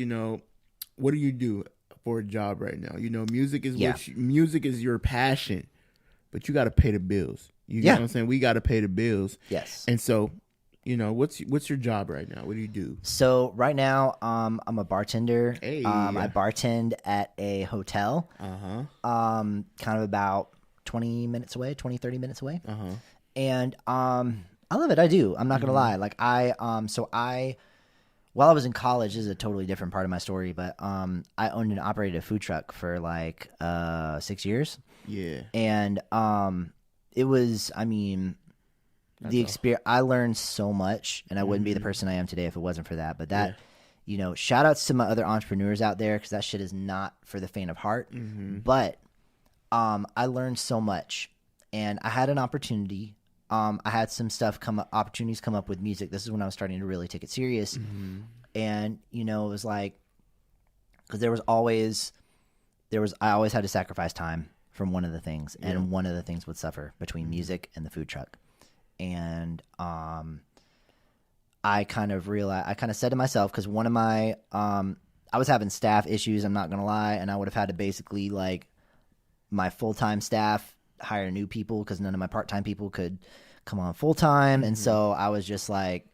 what do you do for a job right now? Music is music is your passion, but you got to pay the bills. You know what I'm saying? We got to pay the bills. Yes. And so, what's your job right now? What do you do? So right now, I'm a bartender. Hey. I bartend at a hotel. Uh-huh. Kind of about 20 minutes away, 20, 30 minutes away. Uh-huh. And I love it. I do. I'm not gonna lie. Like while I was in college, this is a totally different part of my story, but I owned and operated a food truck for like 6 years. Yeah. And it was, the experience. I learned so much, and I wouldn't be the person I am today if it wasn't for that. But that, shout outs to my other entrepreneurs out there, because that shit is not for the faint of heart. Mm-hmm. But I learned so much, and I had an opportunity. I had some opportunities come up with music. This is when I was starting to really take it serious. Mm-hmm. And, it was like, because I always had to sacrifice time from one of the things, and one of the things would suffer between music and the food truck. And I kind of said to myself, because one of my, I was having staff issues, I'm not going to lie, and I would have had to basically, like, my full-time staff hire new people because none of my part-time people could come on full-time. Mm-hmm. And so I was just like,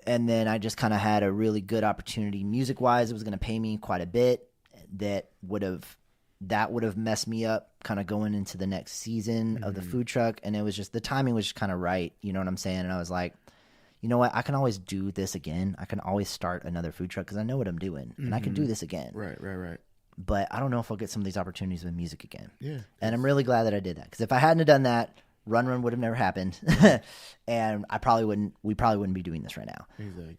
and then I just kind of had a really good opportunity music-wise. It was going to pay me quite a bit. That would have messed me up kind of going into the next season of the food truck. And it was just, the timing was just kind of right. You know what I'm saying? And I was like, you know what? I can always do this again. I can always start another food truck because I know what I'm doing, and I can do this again. Right. But I don't know if I'll get some of these opportunities with music again. Yeah. And I'm really glad that I did that, because if I hadn't have done that, Run would have never happened. And we probably wouldn't be doing this right now. Exactly.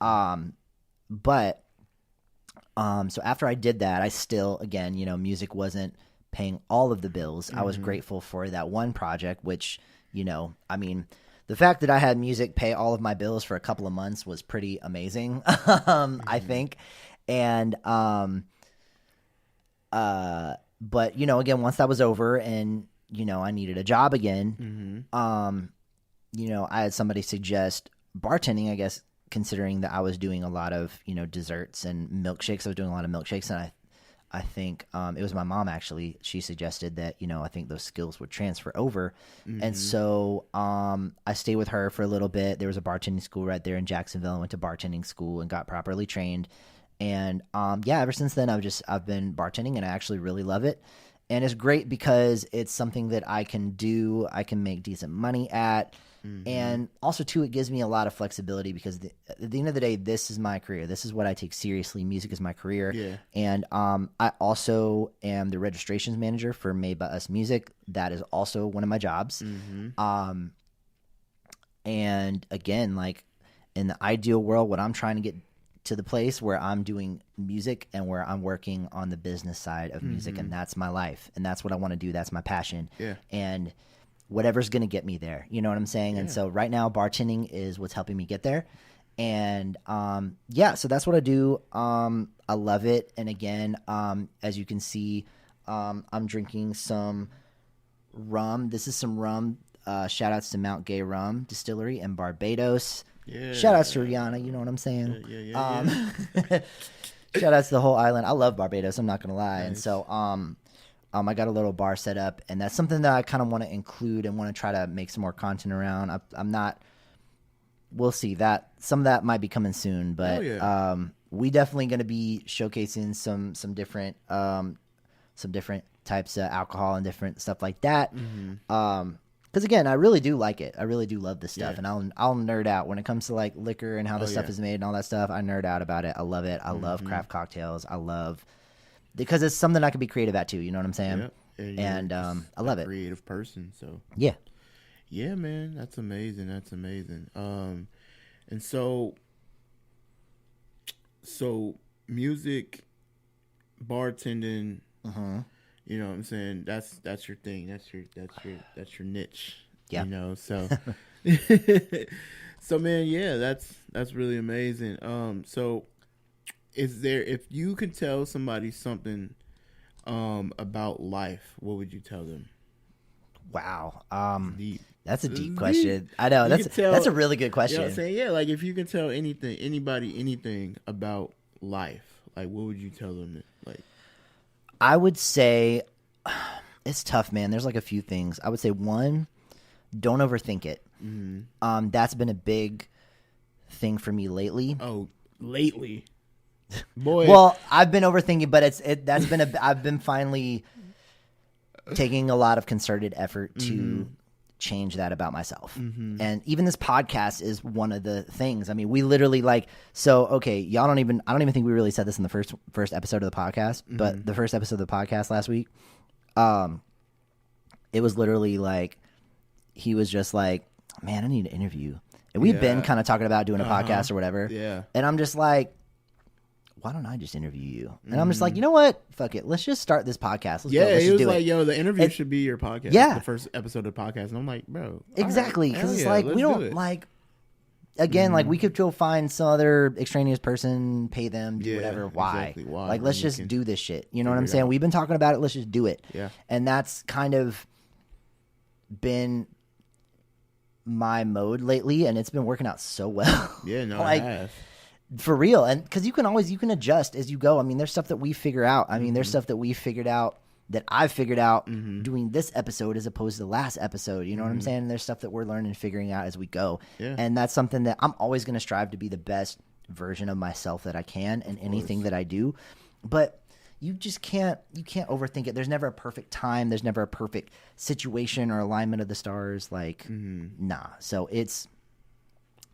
So after I did that, I still, again, music wasn't paying all of the bills. I was grateful for that one project, which, the fact that I had music pay all of my bills for a couple of months was pretty amazing, I think. And, but, again, once that was over and, I needed a job again, I had somebody suggest bartending, I guess, considering that I was doing a lot of, desserts and milkshakes. I was doing a lot of milkshakes, and I think it was my mom, actually. She suggested that, I think those skills would transfer over. And so I stayed with her for a little bit. There was a bartending school right there in Jacksonville. I went to bartending school and got properly trained. And ever since then, I've been bartending, and I actually really love it. And it's great because it's something that I can do. I can make decent money at. And also, too, it gives me a lot of flexibility, because at the end of the day, this is my career. This is what I take seriously. Music is my career. Yeah. And I also am the registrations manager for Made by Us Music. That is also one of my jobs. And again, like, in the ideal world, what I'm trying to get to the place where I'm doing music and where I'm working on the business side of music, and that's my life, and that's what I want to do. That's my passion. Yeah. And whatever's going to get me there, you know what I'm saying? Yeah. And so right now, bartending is what's helping me get there. And so that's what I do. I love it. And again, as you can see, I'm drinking some rum. This is some rum. Shout outs to Mount Gay Rum Distillery in Barbados. Yeah. Shout outs to Rihanna, you know what I'm saying? Yeah. Shout outs to the whole island. I love Barbados, I'm not gonna lie. Nice. And so I got a little bar set up, and that's something that I kind of want to include and want to try to make some more content around. I'm not. We'll see that some of that might be coming soon, but we definitely going to be showcasing some different types of alcohol and different stuff like that. Because again, I really do like it. I really do love this stuff, and I'll nerd out when it comes to like liquor and how this stuff is made and all that stuff. I nerd out about it. I love it. I love craft cocktails. Because it's something I can be creative at too. You know what I'm saying? Yep. And I love it. Creative person. So yeah, man, that's amazing. And so music, bartending. You know what I'm saying? That's your thing. That's your niche. Yeah. You know, so so man, that's really amazing. So is there, if you can tell somebody something about life, what would you tell them? Wow. Deep. That's a deep question. I know. That's a really good question. You know what I'm saying? Yeah, like if you can tell anybody anything about life, like what would you tell them? Like, I would say it's tough, man. There's like a few things. I would say one, don't overthink it. Mm-hmm. That's been a big thing for me lately. Oh, lately, boy. Well, I've been overthinking, but I've been finally taking a lot of concerted effort to change that about myself. And even this podcast is one of the things. I mean, we literally okay, I don't even think we really said this in the first episode of the podcast, but the first episode of the podcast last week, it was literally like, he was just like, man, I need an interview. And we've been kind of talking about doing a podcast or whatever. Yeah. And I'm just like, why don't I just interview you? And I'm just like, you know what? Fuck it. Let's just start this podcast. Let's go. Let's it was do like, yo, the interview should be your podcast. Yeah. The first episode of the podcast. And I'm like, bro. Exactly. Because it's like, we don't like, again, like we could go find some other extraneous person, pay them, do whatever. Why? Exactly. Why? Like, let's just do this shit. You know what I'm saying? We've been talking about it. Let's just do it. Yeah. And that's kind of been my mode lately. And it's been working out so well. Yeah, no, like, it has. For real. And because you can adjust as you go. I mean, there's stuff that we figure out. I mean, there's stuff that we figured out that I've figured out doing this episode as opposed to the last episode. You know what I'm saying? And there's stuff that we're learning and figuring out as we go. Yeah. And that's something that I'm always going to strive to be the best version of myself that I can in anything that I do. But you just can't overthink it. There's never a perfect time. There's never a perfect situation or alignment of the stars. Like, nah. So it's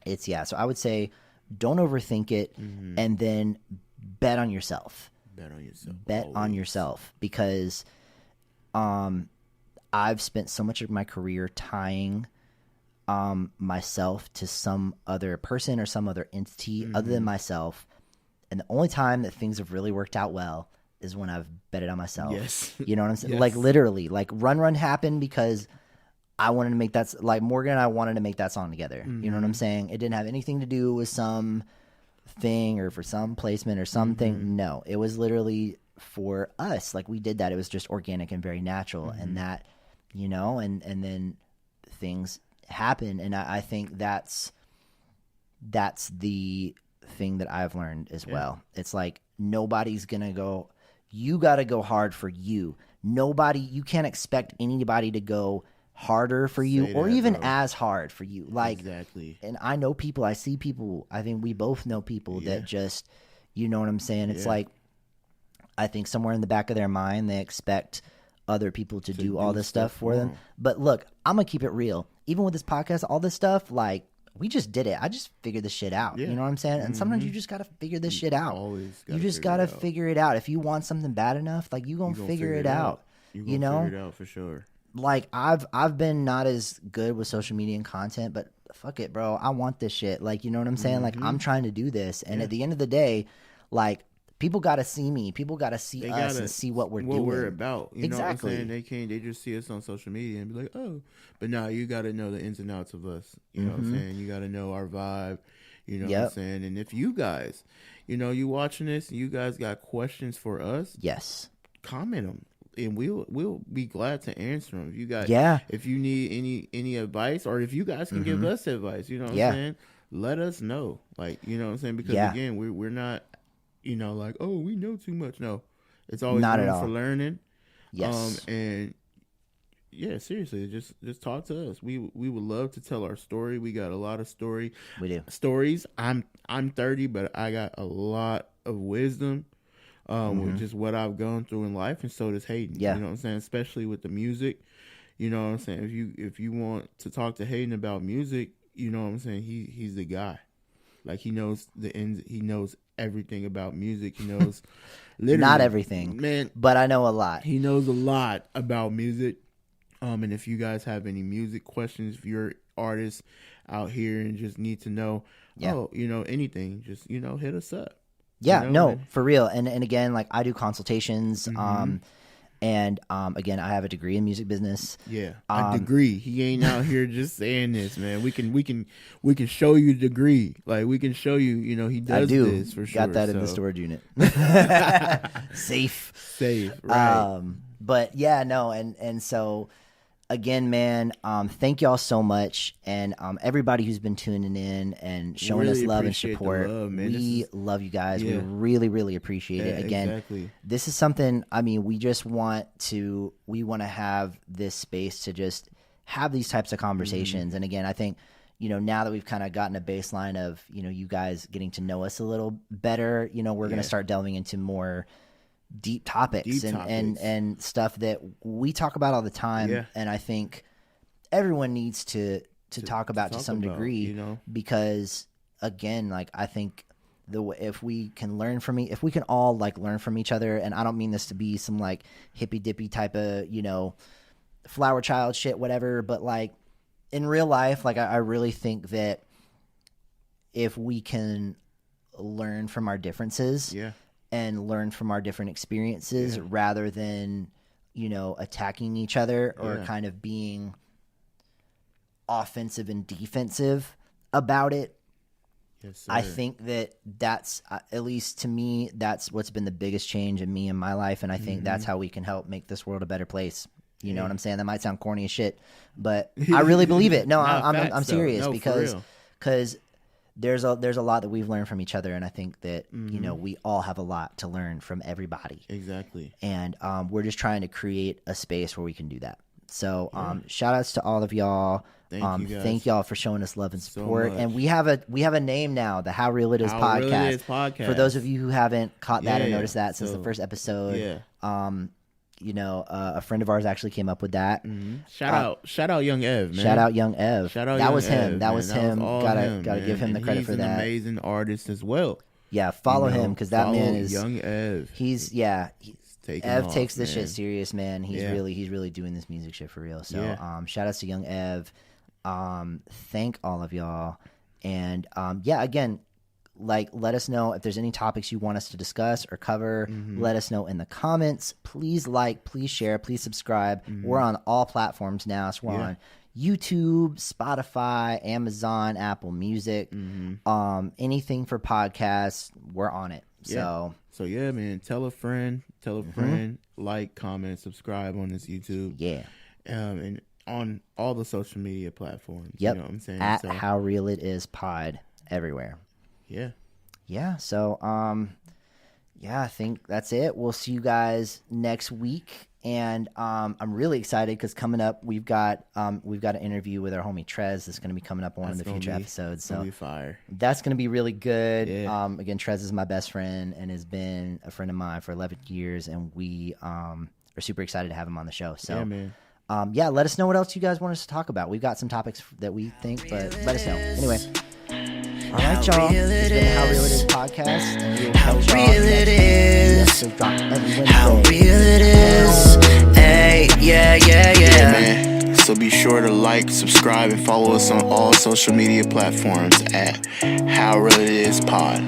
so I would say, don't overthink it, and then bet on yourself. Bet on yourself, because I've spent so much of my career tying myself to some other person or some other entity other than myself, and the only time that things have really worked out well is when I've betted on myself. Yes. You know what I'm saying? Yes. Like literally, like Run happened because I wanted to make that, like Morgan and I wanted to make that song together. You know what I'm saying? It didn't have anything to do with some thing or for some placement or something. No, it was literally for us. Like we did that. It was just organic and very natural. And that, you know, and then things happen. And I think that's the thing that I've learned as well. It's like, nobody's going to go, you got to go hard for you. You can't expect anybody to go harder for you or even as hard for you. Like, exactly. And I know people, I see people, I think we both know people that just, you know what I'm saying? It's like, I think somewhere in the back of their mind, they expect other people to do all this stuff for them. But look, I'm going to keep it real. Even with this podcast, all this stuff, like, we just did it. I just figured this shit out. You know what I'm saying? And sometimes you just got to figure this shit out. You just got to figure it out. If you want something bad enough, like, you going to figure it out. You know? Figure it out for sure. Like, I've been not as good with social media and content, but fuck it, bro. I want this shit. Like, you know what I'm saying? Like, I'm trying to do this. And at the end of the day, like, people got to see me. People got to see us and see what we're doing. What we're about. You exactly. know what I'm saying? They just see us on social media and be like, oh. But now you got to know the ins and outs of us. You know what I'm saying? You got to know our vibe. You know what I'm saying? And if you guys, you know, you watching this, you guys got questions for us. Yes. Comment them. And we'll be glad to answer them. If you guys, if you need any advice, or if you guys can give us advice, you know what I'm saying, let us know. Like, you know what I'm saying, because again, we're not, you know, like, oh, we know too much. No, it's always not room for learning. Yes. And yeah, seriously, just talk to us. We would love to tell our story. We got a lot of stories. I'm 30, but I got a lot of wisdom. With just what I've gone through in life, and so does Hayden. You know what I'm saying? Especially with the music. You know what I'm saying? If you want to talk to Hayden about music, you know what I'm saying? He's the guy. Like, he knows the ends. He knows everything about music. He knows literally not everything, man, but I know a lot. He knows a lot about music. And if you guys have any music questions, if you're artists out here and just need to know, you know, anything, just, you know, hit us up. Yeah, you know, no, for real. And again, like, I do consultations, And again, I have a degree in music business. Yeah, a degree. He ain't out here just saying this, man. We can show you the degree. Like, we can show you. You know, he does this for sure. Got that in the storage unit. Safe. Right. But yeah, no, and so again, man, thank y'all so much, and everybody who's been tuning in and showing us love and support. We love you guys. Yeah. We really, really appreciate it. Again, this is something. I mean, we want to have this space to just have these types of conversations. And again, I think, you know, now that we've kind of gotten a baseline of, you know, you guys getting to know us a little better, you know, we're going to start delving into more deep topics and stuff that we talk about all the time. Yeah. And I think everyone needs to talk about to some degree, you know, because again, like, I think if we can all like learn from each other, and I don't mean this to be some like hippy dippy type of, you know, flower child shit, whatever, but like in real life, like I really think that if we can learn from our differences, and learn from our different experiences rather than, you know, attacking each other or kind of being offensive and defensive about it. Yes, I think that's at least to me, that's what's been the biggest change in me in my life. And I think that's how we can help make this world a better place. You know what I'm saying? That might sound corny as shit, but I really believe it. No, I'm serious, because there's a lot that we've learned from each other, and I think that you know, we all have a lot to learn from everybody. Exactly. And we're just trying to create a space where we can do that. So shout outs to all of y'all. Thank y'all for showing us love and support. So and we have a name now, the How Real It Is podcast. For those of you who haven't caught that or noticed that since the first episode. You know, a friend of ours actually came up with that. Shout out Young Ev, man. Shout out Young Ev. That was him. Gotta give him the credit for that. He's an amazing artist as well. Yeah, follow him, because that man is Young Ev. Ev takes this shit serious, man. He's really doing this music shit for real. So shout outs to Young Ev. Thank all of y'all. And again, like, let us know if there's any topics you want us to discuss or cover. Let us know in the comments. Please like, please share, please subscribe. We're on all platforms now. So we're on YouTube, Spotify, Amazon, Apple Music, anything for podcasts, we're on it. So yeah, man, tell a friend, like, comment, subscribe on this YouTube. Yeah. And on all the social media platforms. Yep. You know what I'm saying? At How Real It Is Pod everywhere. Yeah. So, I think that's it. We'll see you guys next week. And I'm really excited because coming up, we've got an interview with our homie Trez that's going to be coming up on one of the future episodes. So fire. That's going to be really good. Yeah. Again, Trez is my best friend and has been a friend of mine for 11 years, and we are super excited to have him on the show. So, man. Let us know what else you guys want us to talk about. We've got some topics that we think, but let us know. Anyway. All right, y'all. It's been How Real It Is podcast. How real it is. How real it is. Hey, yeah, man. So be sure to like, subscribe, and follow us on all social media platforms at How Real It Is Pod.